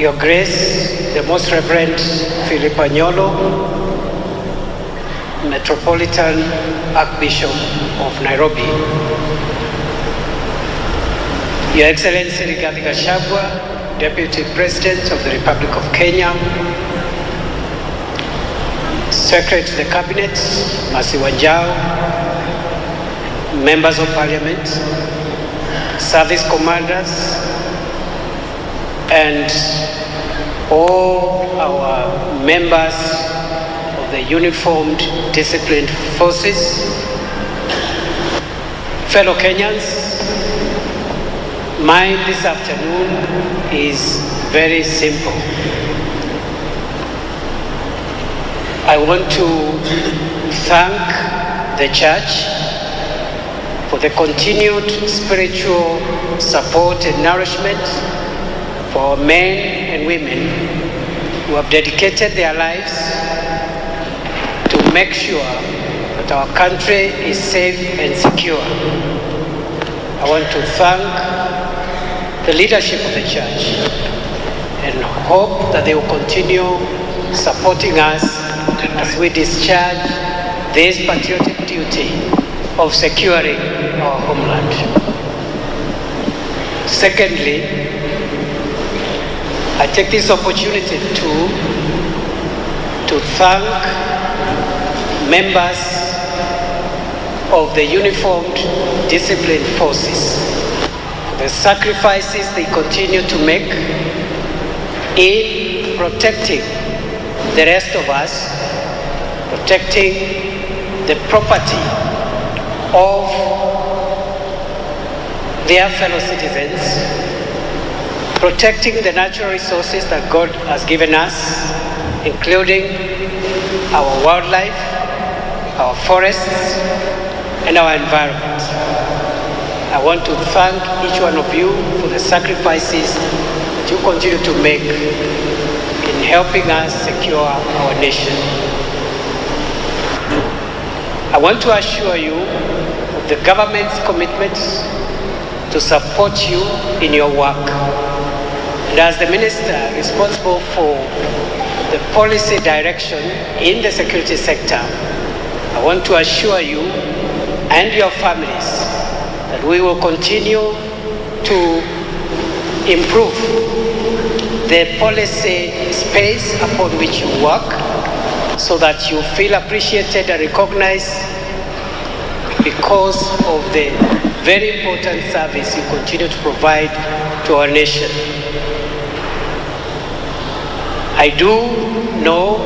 Your Grace, the Most Reverend Philip Anyolo, Metropolitan Archbishop of Nairobi, Your Excellency Rigathi Gachagua, Deputy President of the Republic of Kenya, Secretary to the Cabinet, Mercy Wanjau, Members of Parliament, Service Commanders, and all our members of the uniformed disciplined forces, fellow Kenyans, mine this afternoon is very simple. I want to thank the Church for the continued spiritual support and nourishment for men and women who have dedicated their lives to make sure that our country is safe and secure. I want to thank the leadership of the Church and hope that they will continue supporting us as we discharge this patriotic duty of securing our homeland. Secondly, I take this opportunity to thank members of the uniformed disciplined forces for the sacrifices they continue to make in protecting the rest of us, protecting the property of their fellow citizens, protecting the natural resources that God has given us, including our wildlife, our forests, and our environment. I want to thank each one of you for the sacrifices that you continue to make in helping us secure our nation. I want to assure you of the government's commitment to support you in your work. And as the minister responsible for the policy direction in the security sector, I want to assure you and your families that we will continue to improve the policy space upon which you work so that you feel appreciated and recognized because of the very important service you continue to provide to our nation. I do know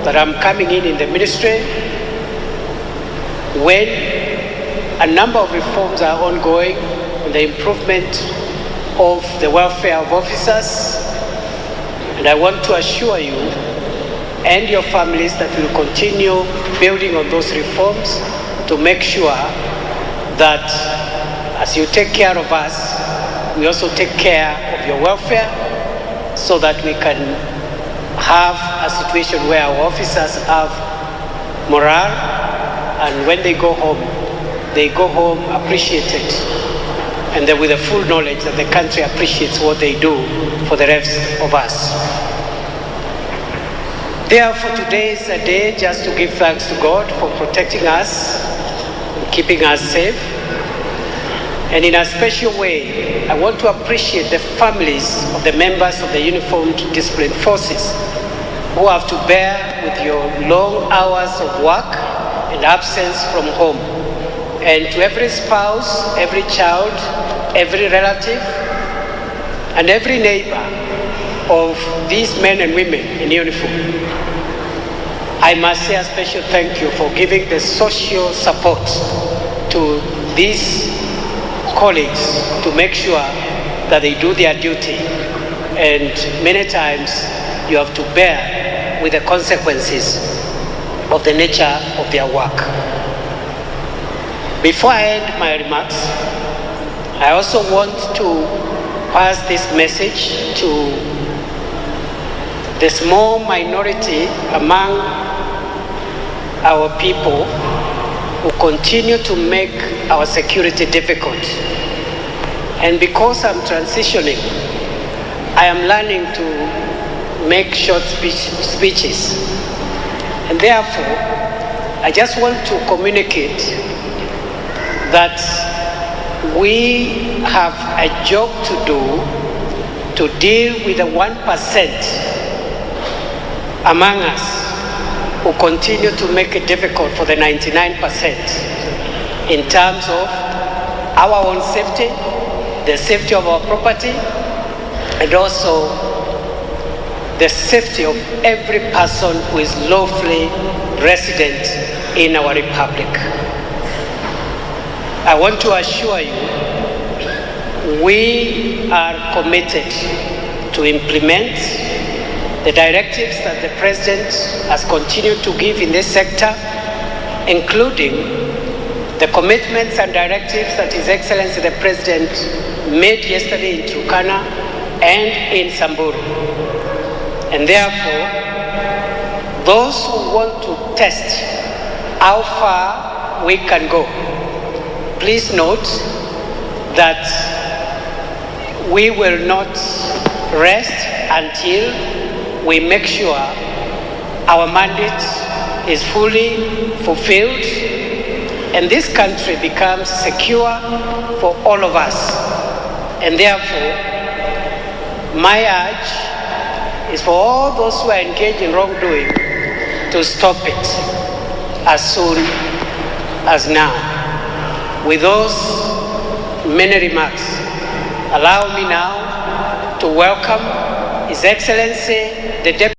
that I'm coming in the ministry when a number of reforms are ongoing in the improvement of the welfare of officers, and I want to assure you and your families that we will continue building on those reforms to make sure that as you take care of us, we also take care of your welfare so that we can have a situation where our officers have morale, and when they go home appreciated, and then with the full knowledge that the country appreciates what they do for the rest of us. Therefore, today is a day just to give thanks to God for protecting us and keeping us safe. And in a special way, I want to appreciate the families of the members of the uniformed disciplined forces who have to bear with your long hours of work and absence from home. And to every spouse, every child, every relative, and every neighbor of these men and women in uniform, I must say a special thank you for giving the social support to these colleagues to make sure that they do their duty, and many times you have to bear with the consequences of the nature of their work. Before I end my remarks, I also want to pass this message to the small minority among our people who continue to make our security difficult. And because I'm transitioning, I am learning to make short speeches. And therefore, I just want to communicate that we have a job to do to deal with the 1% among us who continue to make it difficult for the 99% in terms of our own safety, the safety of our property, and also the safety of every person who is lawfully resident in our republic. I want to assure you, we are committed to implement the directives that the President has continued to give in this sector, including the commitments and directives that His Excellency the President made yesterday in Turkana and in Samburu. And therefore, those who want to test how far we can go, please note that we will not rest until we make sure our mandate is fully fulfilled and this country becomes secure for all of us. And therefore, my urge is for all those who are engaged in wrongdoing to stop it as soon as now. With those many remarks, allow me now to welcome His Excellency the Deputy